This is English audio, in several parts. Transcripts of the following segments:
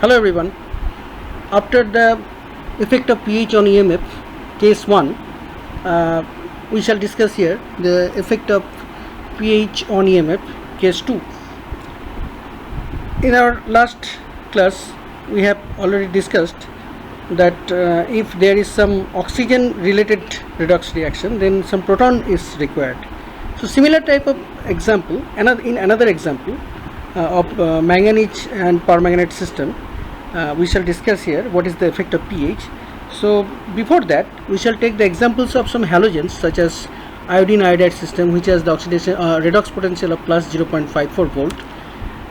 Hello everyone. After the effect of pH on EMF, case 1, we shall discuss here the effect of pH on EMF, case 2. In our last class, we have already discussed that if there is some oxygen related redox reaction, then some proton is required. So similar type of example, in another example of manganese and permanganate system, we shall discuss here what is the effect of pH. So before that, we shall take the examples of some halogens such as iodine iodide system, which has the oxidation redox potential of plus 0.54 volt,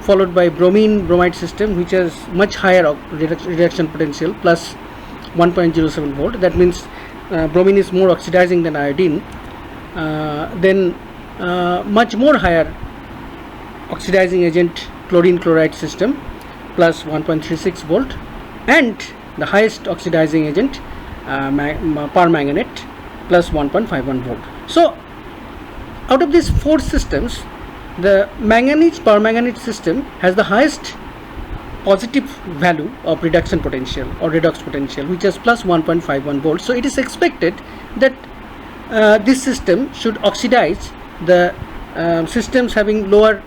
followed by bromine bromide system, which has much higher reduction potential plus 1.07 volt. That means bromine is more oxidizing than iodine. Then much more higher oxidizing agent chlorine chloride system plus 1.36 volt, and the highest oxidizing agent permanganate plus 1.51 volt. So out of these four systems, the manganese permanganate system has the highest positive value of reduction potential or redox potential, which is plus 1.51 volts. So it is expected that this system should oxidize the systems having lower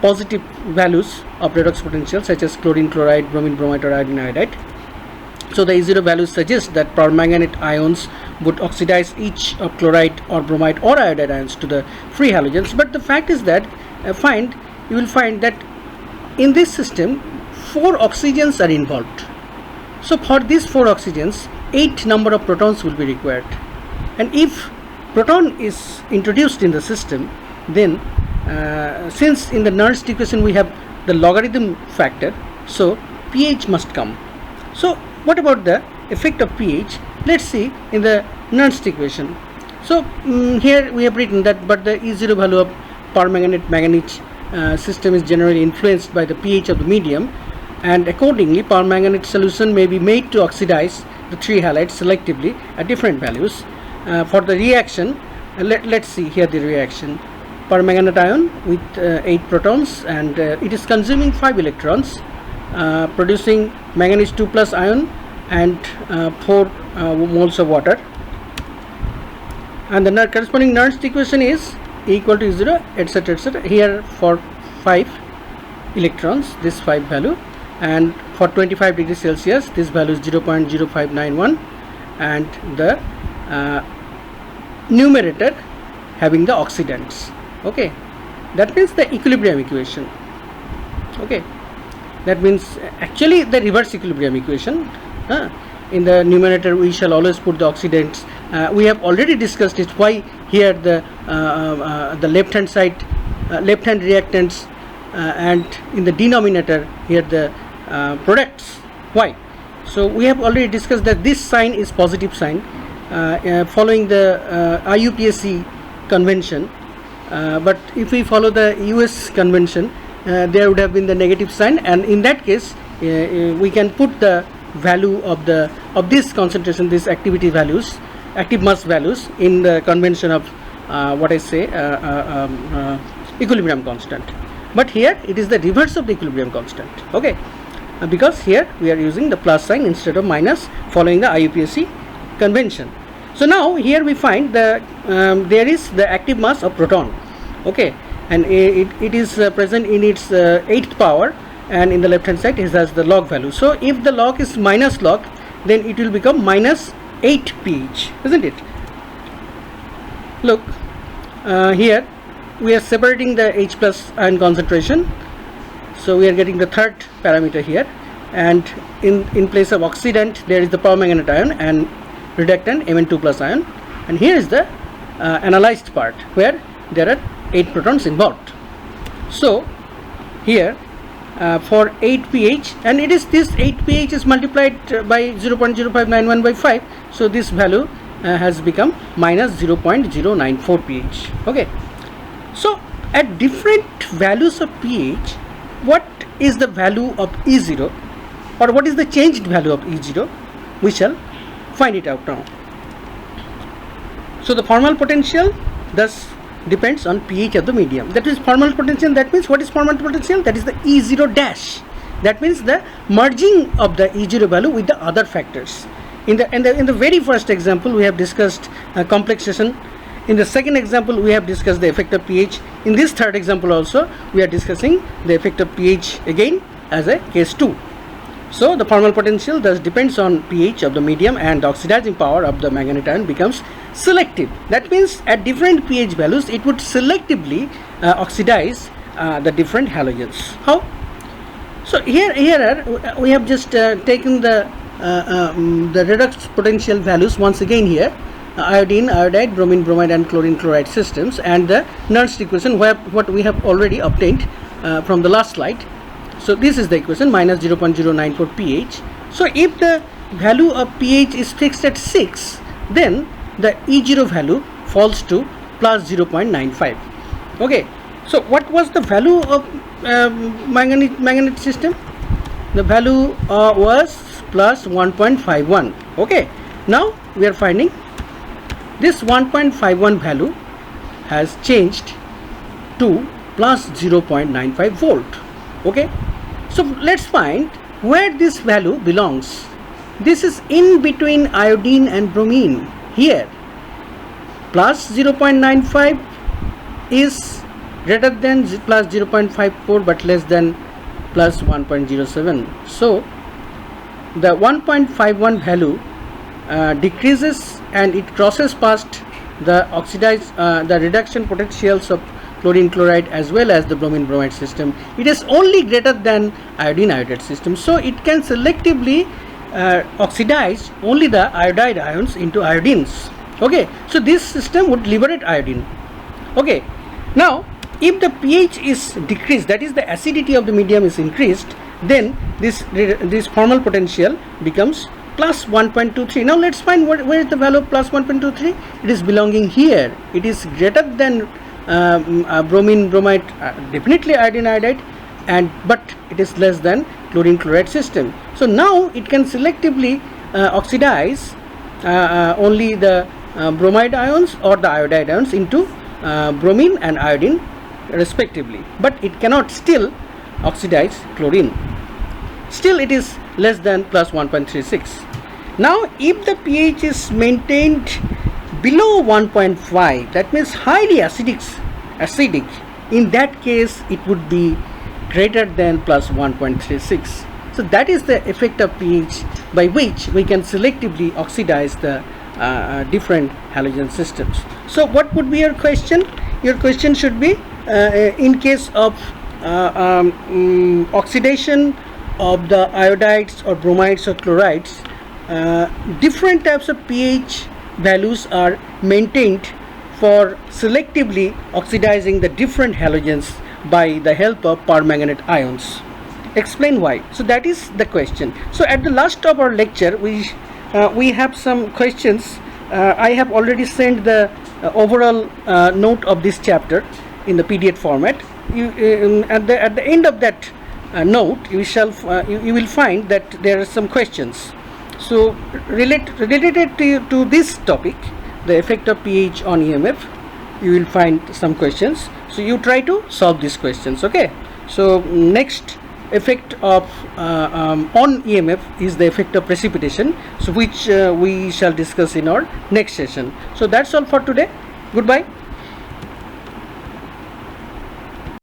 positive values of redox potential, such as chlorine chloride, bromine bromide, or iodine iodide. So the E0 values suggest that permanganate ions would oxidize each of chloride or bromide or iodide ions to the free halogens. But the fact is that you will find that in this system 4 oxygens are involved. So for these 4 oxygens, 8 number of protons will be required, and if proton is introduced in the system, then since in the Nernst equation we have the logarithm factor, so pH must come. So what about the effect of pH? Let's see in the Nernst equation. So here we have written that but the E0 value of permanganate manganese system is generally influenced by the pH of the medium, and accordingly permanganate solution may be made to oxidize the 3 halides selectively at different values. For the reaction, let's see here the reaction. Permanganate ion with 8 protons, and it is consuming 5 electrons, producing manganese 2 plus ion and 4 moles of water, and the corresponding Nernst equation is E equal to 0, etc, etc. Here for 5 electrons, this 5 value, and for 25 degrees Celsius this value is 0.0591, and the numerator having the oxidants. Okay, that means the equilibrium equation. Okay, that means actually the reverse equilibrium equation. In the numerator we shall always put the oxidants. We have already discussed it, why here the left hand side left hand reactants, and in the denominator here the products. Why? So we have already discussed that this sign is positive sign following the IUPAC convention, but if we follow the US convention, there would have been the negative sign, and in that case we can put the value of this concentration, this activity values, active mass values, in the convention of what I say equilibrium constant. But here it is the reverse of the equilibrium constant. Okay, because here we are using the plus sign instead of minus, following the IUPAC convention. So now here we find the there is the active mass of proton. Okay, and it is present in its 8th power, and in the left hand side it has the log value. So if the log is minus log, then it will become minus 8 pH, isn't it? Look, here we are separating the H plus ion concentration, so we are getting the third parameter here, and in place of oxidant there is the permanganate ion, and reductant Mn2 plus ion, and here is the analyzed part where there are 8 protons involved. So here for 8 pH, and it is this 8 pH is multiplied by 0.0591 by 5, so this value has become minus 0.094 pH. Okay, so at different values of pH, what is the value of E0, or what is the changed value of E0? We shall find it out now. So the formal potential thus depends on pH of the medium. That is formal potential. That means what is formal potential? That is the E0 dash. That means the merging of the E0 value with the other factors. In the very first example, we have discussed complexation. In the second example, we have discussed the effect of pH. In this third example also, we are discussing the effect of pH again as a case 2. So the formal potential thus depends on pH of the medium, and the oxidizing power of the manganate ion becomes selective. That means at different pH values, it would selectively oxidize the different halogens. How? So here we have just taken the redox potential values once again here. Iodine, iodide, bromine, bromide and chlorine, chloride systems, and the Nernst equation what we have already obtained from the last slide. So this is the equation, minus 0.094 pH. So if the value of pH is fixed at 6, then the E0 value falls to plus 0.95. Okay, so what was the value of manganate system? The value was plus 1.51. Okay, now we are finding this 1.51 value has changed to plus 0.95 volt. Okay, so let's find where this value belongs. This is in between iodine and bromine here. Plus 0.95 is greater than plus 0.54 but less than plus 1.07. So the 1.51 value decreases and it crosses past the the reduction potentials of chlorine chloride as well as the bromine bromide system. It is only greater than iodine iodide system, so it can selectively oxidize only the iodide ions into iodines. Okay, so this system would liberate iodine. Okay, now if the pH is decreased, that is the acidity of the medium is increased, then this formal potential becomes plus 1.23. Now let's find where is the value of plus 1.23. It is belonging here. It is greater than bromine bromide, definitely iodine iodide, but it is less than chlorine chloride system. So now it can selectively oxidize only the bromide ions or the iodide ions into bromine and iodine respectively, but it cannot still oxidize chlorine. Still it is less than plus 1.36. Now if the pH is maintained below 1.5, that means highly acidic, in that case it would be greater than plus 1.36. So that is the effect of pH by which we can selectively oxidize the different halogen systems. So what would be your question? Your question should be in case of oxidation of the iodides or bromides or chlorides, different types of pH values are maintained for selectively oxidizing the different halogens by the help of permanganate ions. Explain why. So that is the question. So at the last of our lecture, we have some questions. I have already sent the overall note of this chapter in the PDF format. At the end of that note, you will find that there are some questions. So related to this topic, the effect of pH on EMF, you will find some questions. So you try to solve these questions. Okay. So next effect of on EMF is the effect of precipitation, so which we shall discuss in our next session. So that's all for today. Goodbye.